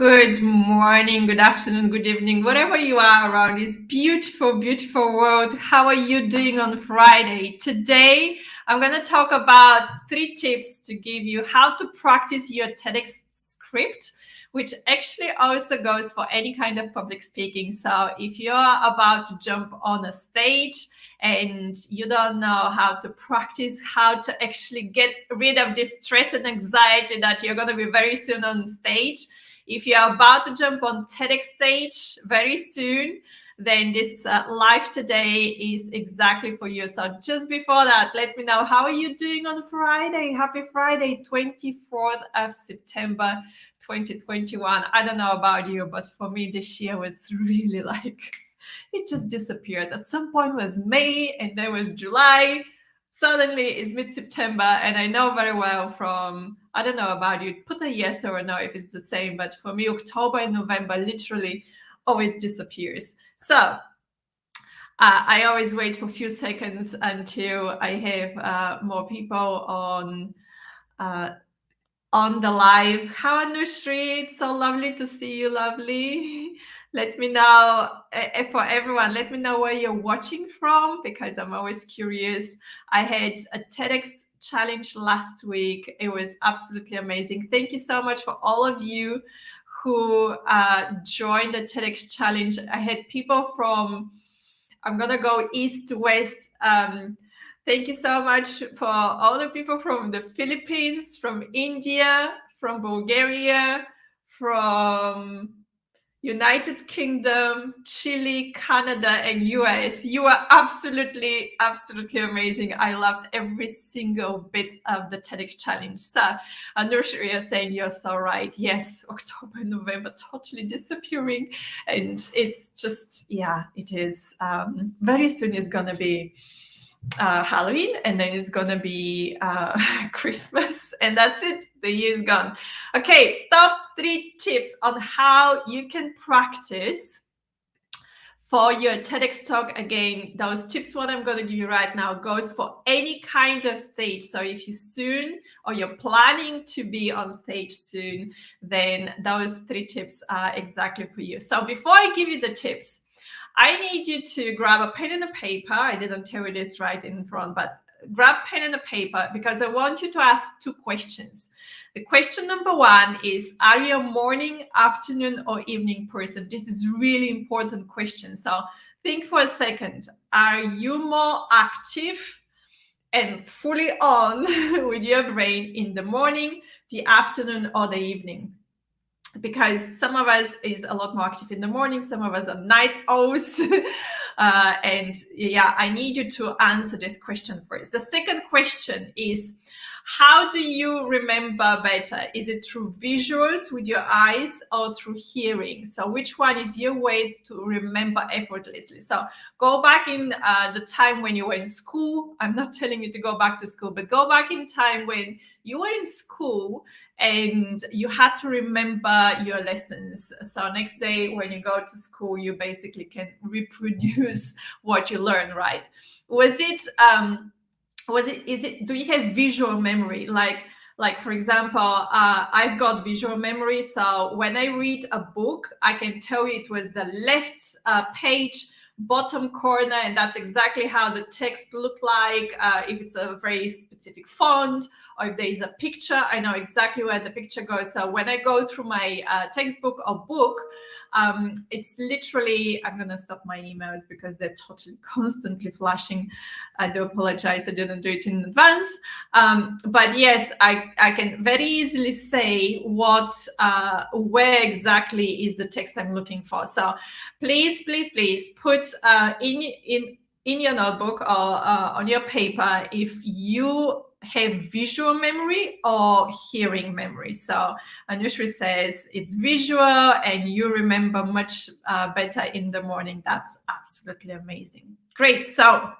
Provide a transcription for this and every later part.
Good morning, good afternoon, good evening, wherever you are around this beautiful, beautiful world. How are you doing on Friday? Today, I'm going to talk about 3 tips to give you how to practice your TEDx script, which actually also goes for any kind of public speaking. So if you're about to jump on a stage and you don't know how to practice, how to actually get rid of this stress and anxiety that you're going to be very soon on stage, if you're about to jump on TEDx stage very soon, then this live today is exactly for you. So just before that, let me know, how are you doing on Friday? Happy Friday, 24th of September, 2021. I don't know about you, but for me, this year was really like, it just disappeared. At some point was May and then was July. Suddenly it's mid-September, and I know very well from, I don't know about you, put a yes or a no if it's the same, but for me, October and November literally always disappears. So I always wait for a few seconds until I have more people on the live. How Anushri, it's so lovely to see you, lovely. Let me know, for everyone, let me know where you're watching from, because I'm always curious. I had a TEDx challenge last week. It was absolutely amazing. Thank you so much for all of you who joined the TEDx challenge. I had people from, I'm gonna go east to west. Thank you so much for all the people from the Philippines, from India, from Bulgaria, from United Kingdom, Chile, Canada, and US. You are absolutely, absolutely amazing. I loved every single bit of the TEDx challenge. So, Nursery is saying you're so right. Yes, October, November, totally disappearing. And it's just, yeah, it is. Very soon is going to be Halloween, and then it's gonna be Christmas, and that's it. The year is gone. Okay, top 3 tips on how you can practice for your TEDx talk. Again, those tips, what I'm going to give you right now, goes for any kind of stage. So if you soon, or you're planning to be on stage soon, then those 3 tips are exactly for you. So before I give you the tips, I need you to grab a pen and a paper. I didn't tell you this right in front, but grab pen and a paper, because I want you to ask 2 questions. The question number 1 is, are you a morning, afternoon, or evening person? This is really important question. So think for a second. Are you more active and fully on with your brain in the morning, the afternoon, or the evening? Because some of us is a lot more active in the morning, some of us are night owls. And yeah, I need you to answer this question first. The second question is, how do you remember better? Is it through visuals with your eyes or through hearing? So which one is your way to remember effortlessly? So go back in the time when you were in school. I'm not telling you to go back to school, but go back in time when you were in school and you had to remember your lessons. So next day when you go to school, you basically can reproduce what you learn, right? Do you have visual memory? Like for example, I've got visual memory. So when I read a book, I can tell you it was the left page, bottom corner, and that's exactly how the text looked like. If it's a very specific font, or if there is a picture, I know exactly where the picture goes. So when I go through my textbook or book, it's literally, I'm gonna stop my emails because they're totally constantly flashing. I do apologize, I didn't do it in advance. But yes, I can very easily say where exactly is the text I'm looking for. So please put in your notebook or on your paper if you have visual memory or hearing memory. So Anushri says it's visual and you remember much better in the morning. That's absolutely amazing. Great. So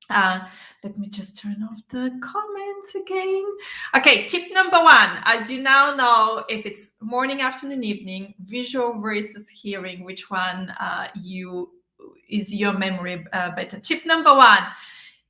let me just turn off the comments again. Okay, tip number 1, as you now know, if it's morning, afternoon, evening, visual versus hearing, which one is your memory better? Tip number 1,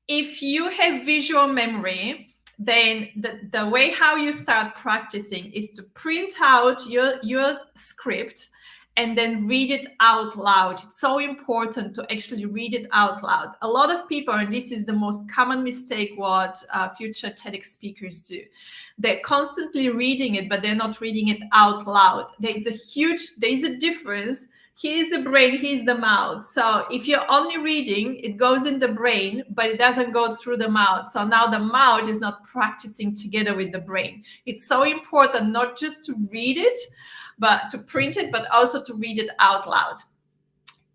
if you have visual memory, then the way how you start practicing is to print out your script and then read it out loud. It's so important to actually read it out loud. A lot of people, and this is the most common mistake what future TEDx speakers do, they're constantly reading it, but they're not reading it out loud. There is a difference. Here's the brain, here's the mouth. So if you're only reading, it goes in the brain, but it doesn't go through the mouth. So now the mouth is not practicing together with the brain. It's so important not just to read it, but to print it, but also to read it out loud.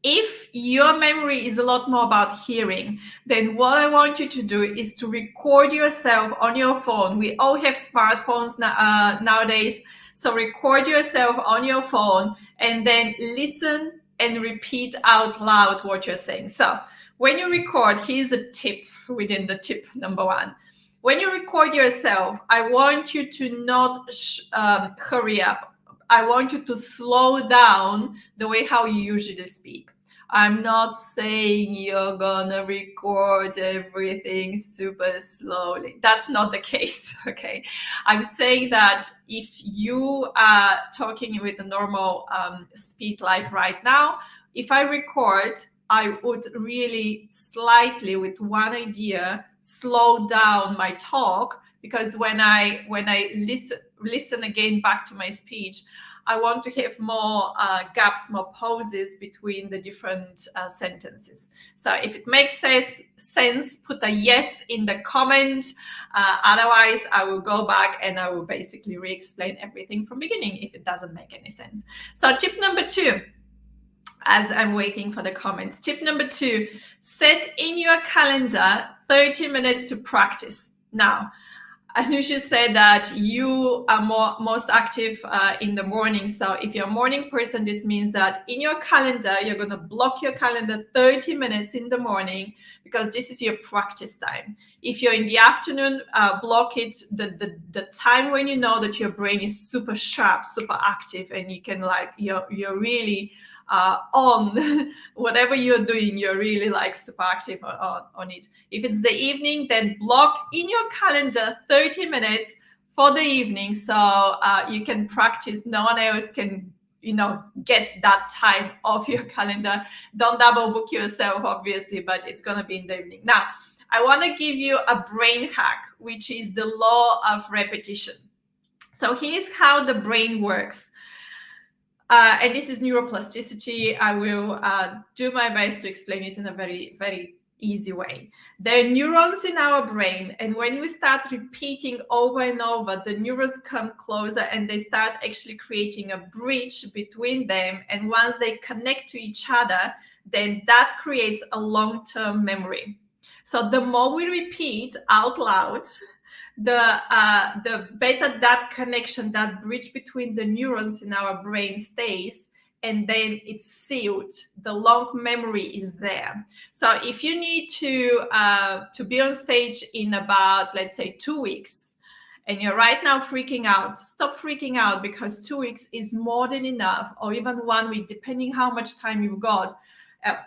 If your memory is a lot more about hearing, then what I want you to do is to record yourself on your phone. We all have smartphones nowadays. So record yourself on your phone and then listen and repeat out loud what you're saying. So when you record, here's a tip within the tip number 1. When you record yourself, I want you to not hurry up. I want you to slow down the way how you usually speak. I'm not saying you're gonna record everything super slowly. That's not the case, okay? I'm saying that if you are talking with a normal speed like right now, if I record, I would really slightly, with one idea, slow down my talk, because when I listen again back to my speech, I want to have more gaps, more pauses between the different sentences. So if it makes sense, put a yes in the comment. Otherwise, I will go back and I will basically re-explain everything from beginning if it doesn't make any sense. So tip number 2, as I'm waiting for the comments. Tip number 2, set in your calendar 30 minutes to practice. Now, Anusha said that you are most active in the morning. So if you're a morning person, this means that in your calendar, you're going to block your calendar 30 minutes in the morning, because this is your practice time. If you're in the afternoon, block it the time when you know that your brain is super sharp, super active, and you can you're really on whatever you're doing, you're really super active on it. If it's the evening, then block in your calendar 30 minutes for the evening, so you can practice. No one else can get that time off your calendar. Don't double book yourself, obviously, but it's going to be in the evening. Now, I want to give you a brain hack, which is the law of repetition. So here's how the brain works. And this is neuroplasticity. I will do my best to explain it in a very, very easy way. There are neurons in our brain, and when we start repeating over and over, the neurons come closer and they start actually creating a bridge between them. And once they connect to each other, then that creates a long-term memory. So the more we repeat out loud, the better that connection, that bridge between the neurons in our brain stays, and then it's sealed. The long memory is there. So if you need to be on stage in about, let's say, 2 weeks, and you're right now freaking out, stop freaking out, because 2 weeks is more than enough, or even 1 week, depending how much time you've got.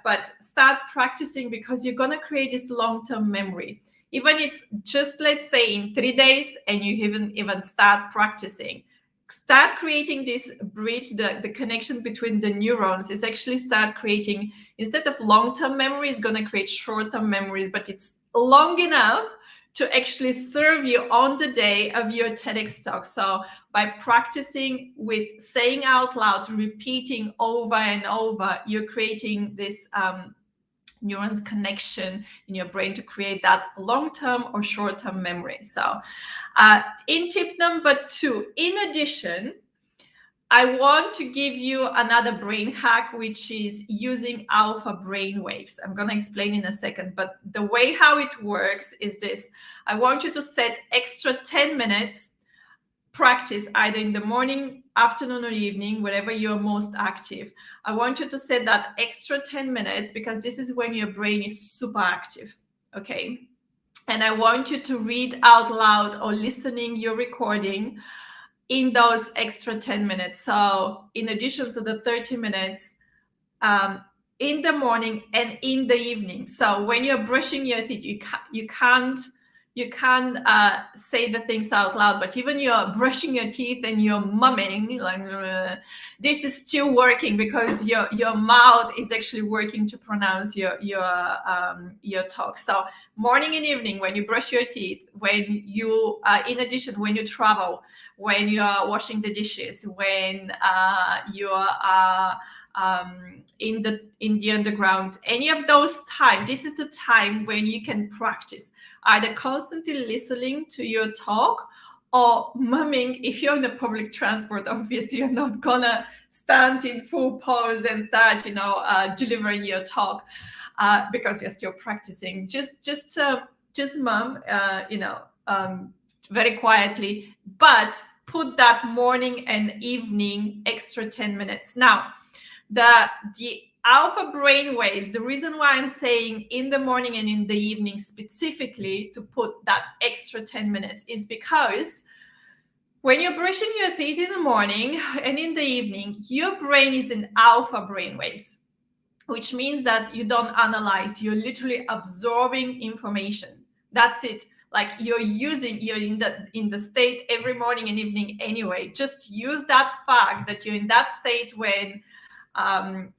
But start practicing, because you're going to create this long-term memory. Even it's just, let's say, in 3 days, and you even start practicing. Start creating this bridge, the connection between the neurons is actually start creating, instead of long-term memory, it's going to create short-term memories, but it's long enough to actually serve you on the day of your TEDx talk. So by practicing with saying out loud, repeating over and over, you're creating this neurons connection in your brain to create that long-term or short-term memory. So in tip number 2, in addition, I want to give you another brain hack, which is using alpha brain waves. I'm going to explain in a second, but the way how it works is this. I want you to set extra 10 minutes practice, either in the morning, afternoon, or evening, wherever you're most active. I want you to set that extra 10 minutes, because this is when your brain is super active, okay? And I want you to read out loud or listening your recording in those extra 10 minutes. So in addition to the 30 minutes, in the morning and in the evening. So when you're brushing your teeth, you can't you can say the things out loud, but even you're brushing your teeth and you're mumming, like this is still working, because your mouth is actually working to pronounce your talk. So morning and evening, when you brush your teeth, when you in addition, when you travel, when you are washing the dishes, when you are in the underground, any of those times, this is the time when you can practice either constantly listening to your talk or mumming. If you're in the public transport, obviously you're not gonna stand in full pose and start delivering your talk because you're still practicing. Just mum very quietly, but put that morning and evening extra 10 minutes. Now the alpha brain waves, the reason why I'm saying in the morning and in the evening specifically to put that extra 10 minutes is because when you're brushing your teeth in the morning and in the evening, your brain is in alpha brain waves, which means that you don't analyze, you're literally absorbing information. That's it. Like you're in the state every morning and evening anyway. Just use that fact that you're in that state when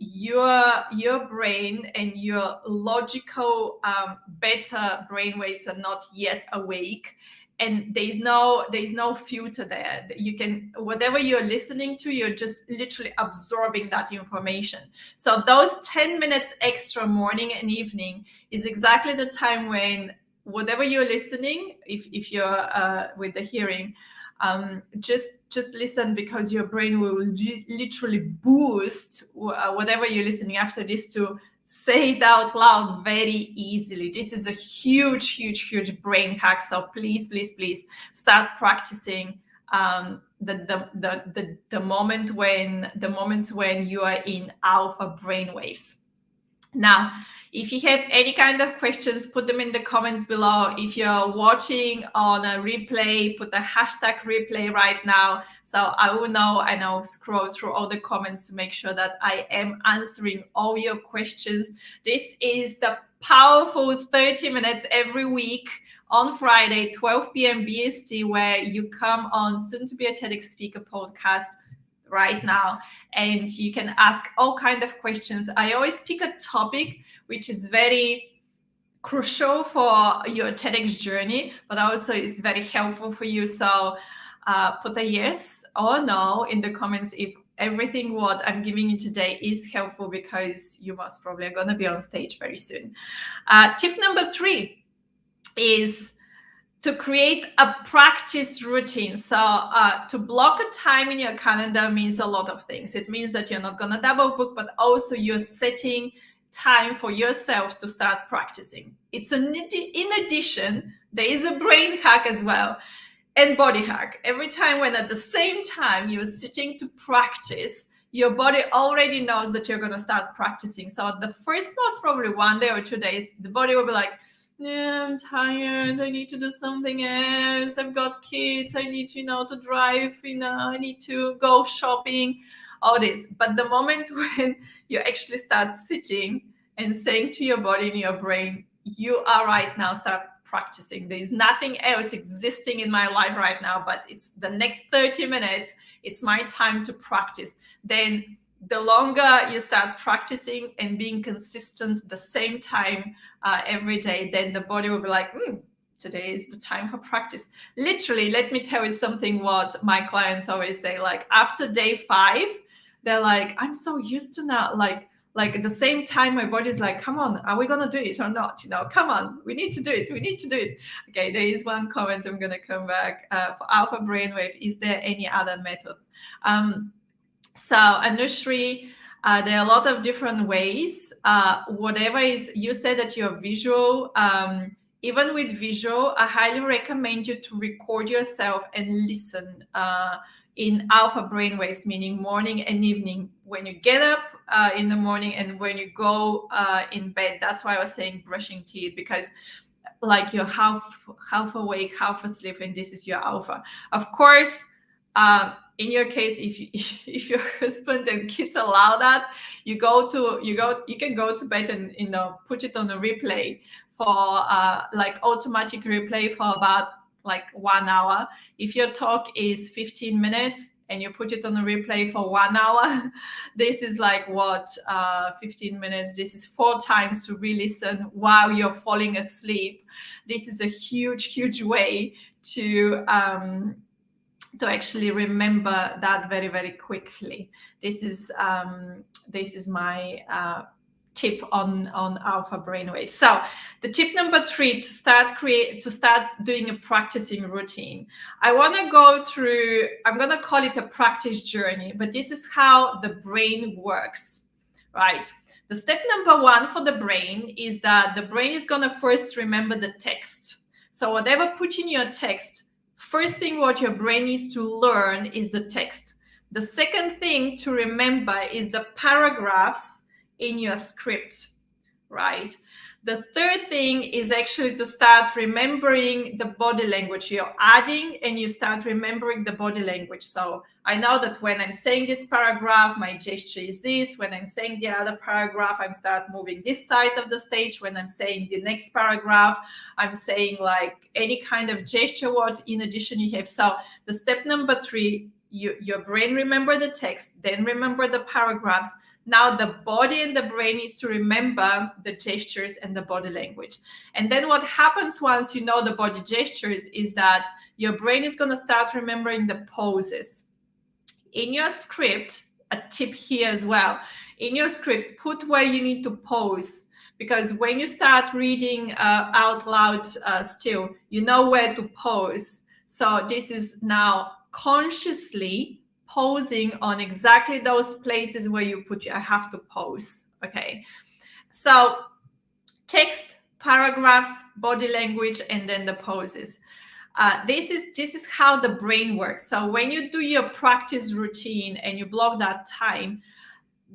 your brain and your logical beta brainwaves are not yet awake, and there's no filter there. You can, whatever you're listening to, you're just literally absorbing that information. So those 10 minutes extra morning and evening is exactly the time when whatever you're listening, if you're with the hearing, just listen, because your brain will literally boost whatever you're listening after this to say it out loud very easily. This is a huge brain hack. So please start practicing the moments when you are in alpha brain waves. Now, if you have any kind of questions, put them in the comments below. If you're watching on a replay, put the hashtag replay right now, so I will know, and I'll scroll through all the comments to make sure that I am answering all your questions. This is the powerful 30 minutes every week on Friday, 12 p.m. BST, where you come on Soon to Be a TEDx Speaker podcast right now, and you can ask all kind of questions. I always pick a topic which is very crucial for your TEDx journey, but also it's very helpful for you. So put a yes or no in the comments if everything what I'm giving you today is helpful, because you most probably are going to be on stage very soon. Tip number 3 is to create a practice routine. So to block a time in your calendar means a lot of things. It means that you're not going to double book, but also you're setting time for yourself to start practicing. It's in addition, there is a brain hack as well, and body hack. Every time when at the same time you're sitting to practice, your body already knows that you're going to start practicing. So the first, most probably 1 day or 2 days, the body will be like, yeah, I'm tired, I need to do something else, I've got kids, I need to drive, I need to go shopping, all this. But the moment when you actually start sitting and saying to your body and your brain, you are right now, start practicing. There is nothing else existing in my life right now, but it's the next 30 minutes, it's my time to practice. Then the longer you start practicing and being consistent the same time every day, then the body will be like, today is the time for practice. Literally, let me tell you something what my clients always say. Like after day 5, they're like, I'm so used to now, like at the same time my body's like, come on, are we gonna do it or not? Come on, we need to do it. Okay, there is one comment, I'm gonna come back. For alpha brainwave, is there any other method? So Anushri, there are a lot of different ways. Whatever is, you said that you're visual. Even with visual, I highly recommend you to record yourself and listen in alpha brainwaves, meaning morning and evening, when you get up in the morning and when you go in bed. That's why I was saying brushing teeth, because like you're half awake, half asleep, and this is your alpha. Of course, in your case, if your husband and kids allow that, you can go to bed and put it on a replay for like automatic replay for about like 1 hour. If your talk is 15 minutes and you put it on a replay for 1 hour, this is like what, 15 minutes. This is 4 times to re-listen while you're falling asleep. This is a huge way to actually remember that very, very quickly. This is my tip on alpha brainwaves. So the tip number 3, to start doing a practicing routine. I want to go through, I'm going to call it a practice journey, but this is how the brain works, right? The step number 1 for the brain is that the brain is going to first remember the text. So whatever put in your text, first thing what your brain needs to learn is the text. The second thing to remember is the paragraphs in your script, right? The third thing is actually to start remembering the body language. You're adding and you start remembering the body language. So I know that when I'm saying this paragraph, my gesture is this. When I'm saying the other paragraph, I start moving this side of the stage. When I'm saying the next paragraph, I'm saying like any kind of gesture what in addition you have. So the step number 3, your brain remember the text, then remember the paragraphs. Now the body and the brain needs to remember the gestures and the body language. And then what happens once you know the body gestures is that your brain is going to start remembering the poses. In your script, a tip here as well, in your script, put where you need to pose. Because when you start reading out loud still, you know where to pose. So this is now consciously posing on exactly those places where you put I have to pose. Okay, so text, paragraphs, body language, and then the poses. This is how the brain works. So when you do your practice routine and you block that time,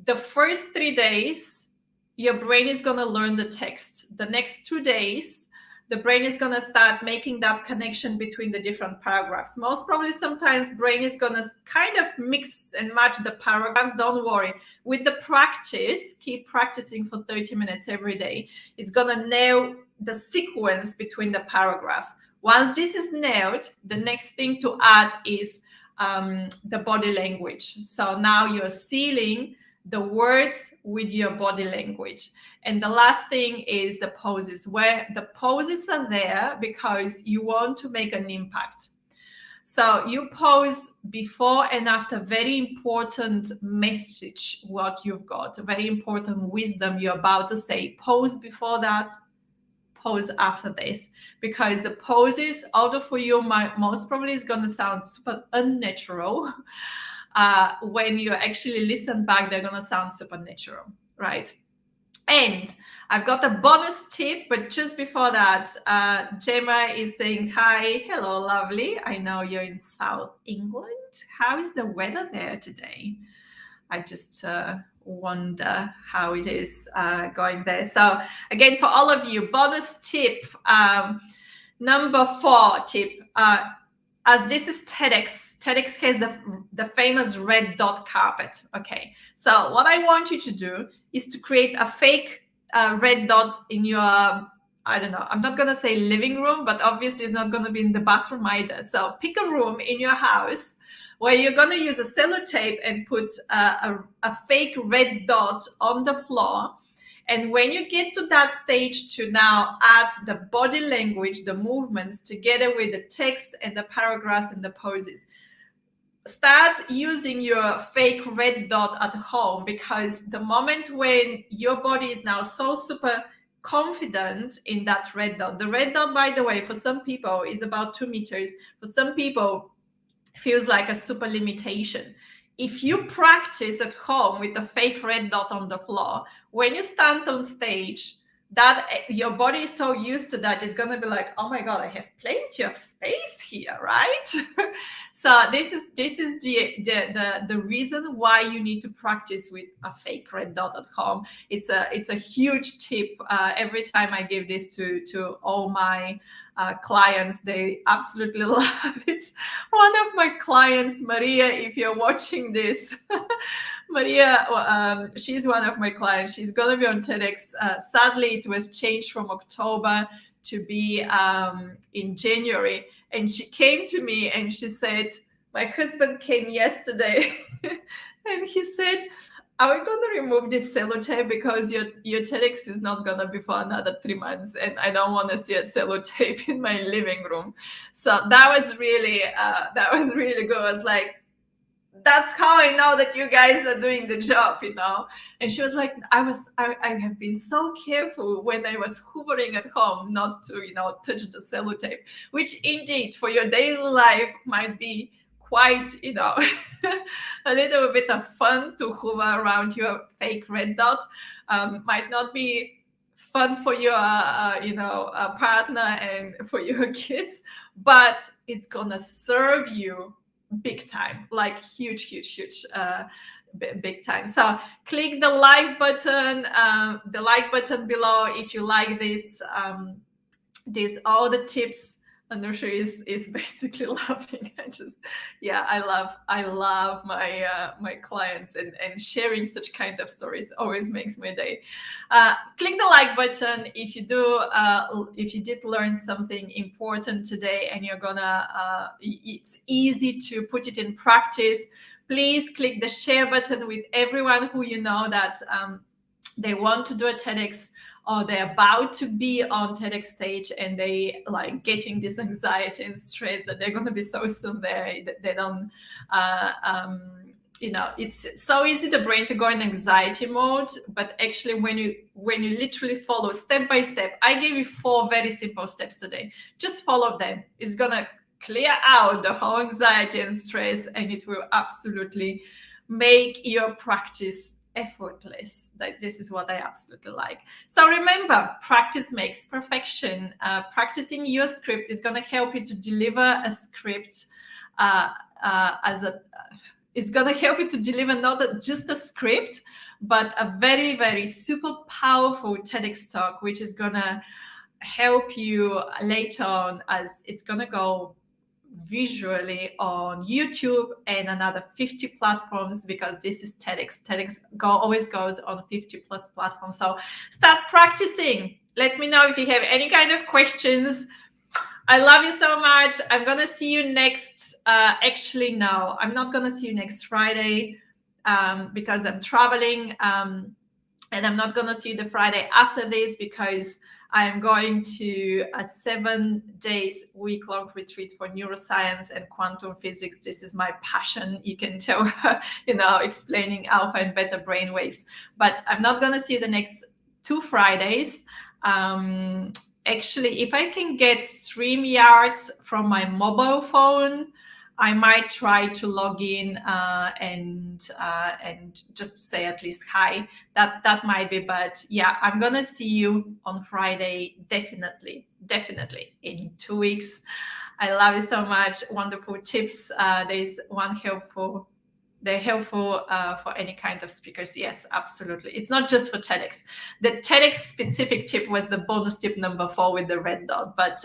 the first 3 days your brain is going to learn the text. The next 2 days the brain is going to start making that connection between the different paragraphs. Most probably sometimes brain is going to kind of mix and match the paragraphs. Don't worry. With the practice, keep practicing for 30 minutes every day. It's going to nail the sequence between the paragraphs. Once this is nailed, the next thing to add is the body language. So now you're sealing the words with your body language. And the last thing is the poses, where the poses are there because you want to make an impact. So you pose before and after very important message, what you've got, very important wisdom you're about to say. Pose before that, pose after this, because the poses, although for you most probably is going to sound super unnatural, when you actually listen back, they're going to sound supernatural, right? And I've got a bonus tip, but just before that, Gemma is saying, hi, hello, lovely. I know you're in South England. How is the weather there today? I just wonder how it is going there. So again, for all of you, bonus tip, number 4 tip, as this is TEDx has the famous red dot carpet. Okay, so what I want you to do is to create a fake red dot in your, I don't know, I'm not going to say living room, but obviously it's not going to be in the bathroom either. So pick a room in your house where you're going to use a sellotape and put a fake red dot on the floor. And when you get to that stage to now add the body language, the movements together with the text and the paragraphs and the poses, start using your fake red dot at home, because the moment when your body is now so super confident in that red dot, the red dot, by the way, for some people is about 2 meters. For some people, feels like a super limitation. If you practice at home with a fake red dot on the floor, when you stand on stage, that your body is so used to that, it's going to be like, oh my God, I have plenty of space here, right? So this is the reason why you need to practice with a fake red dot at home. It's a huge tip. Every time I give this to all my clients. They absolutely love it. One of my clients, Maria, if you're watching this, Maria, she's one of my clients. She's going to be on TEDx. Sadly, it was changed from October to be in January. And she came to me and she said, my husband came yesterday and he said, are we going to remove this sellotape because your TEDx is not going to be for another 3 months and I don't want to see a sellotape in my living room. So that was really good. I was like, that's how I know that you guys are doing the job, you know. And she was like, I have been so careful when I was hoovering at home not to, you know, touch the sellotape, which indeed for your daily life might be quite, you know, a little bit of fun to hover around your fake red dot. Might not be fun for your partner and for your kids, but it's gonna serve you big time, like huge big time. So click the like button below if you like this. These all the tips. Anusha is basically laughing. I love my clients, and sharing such kind of stories always makes my day. Click the like button if you did learn something important today, and you're gonna it's easy to put it in practice. Please click the share button with everyone who you know that they want to do a TEDx, or they're about to be on TEDx stage and they like getting this anxiety and stress that they're going to be so soon there. They don't, it's so easy the brain to go in anxiety mode, but actually when you literally follow step by step, I gave you 4 very simple steps today. Just follow them. It's going to clear out the whole anxiety and stress, and it will absolutely make your practice effortless. That this is what I absolutely like. So remember, practice makes perfection. Practicing your script is going to help you to deliver a script it's going to help you to deliver not just a script, but a very, very super powerful TEDx talk, which is going to help you later on, as it's going to go visually on YouTube and another 50 platforms, because this is TEDx. TEDx always goes on 50 plus platforms. So start practicing. Let me know if you have any kind of questions. I love you so much. I'm gonna see you next. Actually, no, I'm not gonna see you next Friday because I'm traveling, and I'm not gonna see you the Friday after this because I'm going to a 7 days week-long retreat for neuroscience and quantum physics. This is my passion. You can tell, explaining alpha and beta brainwaves. But I'm not going to see you the next 2 Fridays. Actually, if I can get StreamYard from my mobile phone, I might try to log in and just say at least hi. That might be, but yeah, I'm gonna see you on Friday, definitely in 2 weeks. I love you so much. Wonderful tips. There's one helpful. They're helpful for any kind of speakers. Yes, absolutely. It's not just for TEDx. The TEDx specific tip was the bonus tip number 4 with the red dot. But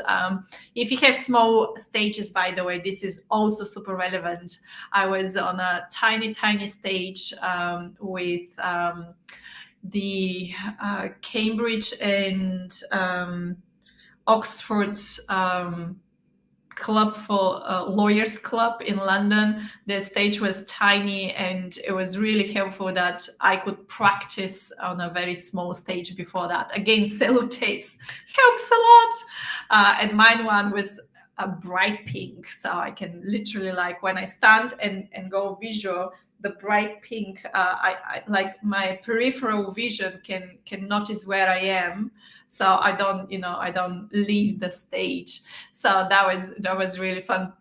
if you have small stages, by the way, this is also super relevant. I was on a tiny stage with the Cambridge and Oxford club for lawyers club in London. The stage was tiny, and it was really helpful that I could practice on a very small stage before that. Again, sellotapes helps a lot. And mine one was a bright pink, so I can literally, like, when I stand and go visual, the bright pink, I like my peripheral vision can notice where I am, so I don't leave the stage. So that was really fun.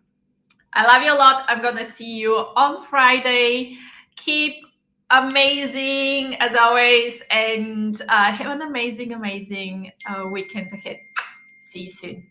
I love you a lot. I'm gonna see you on Friday. Keep amazing as always, and have an amazing weekend ahead. See you soon.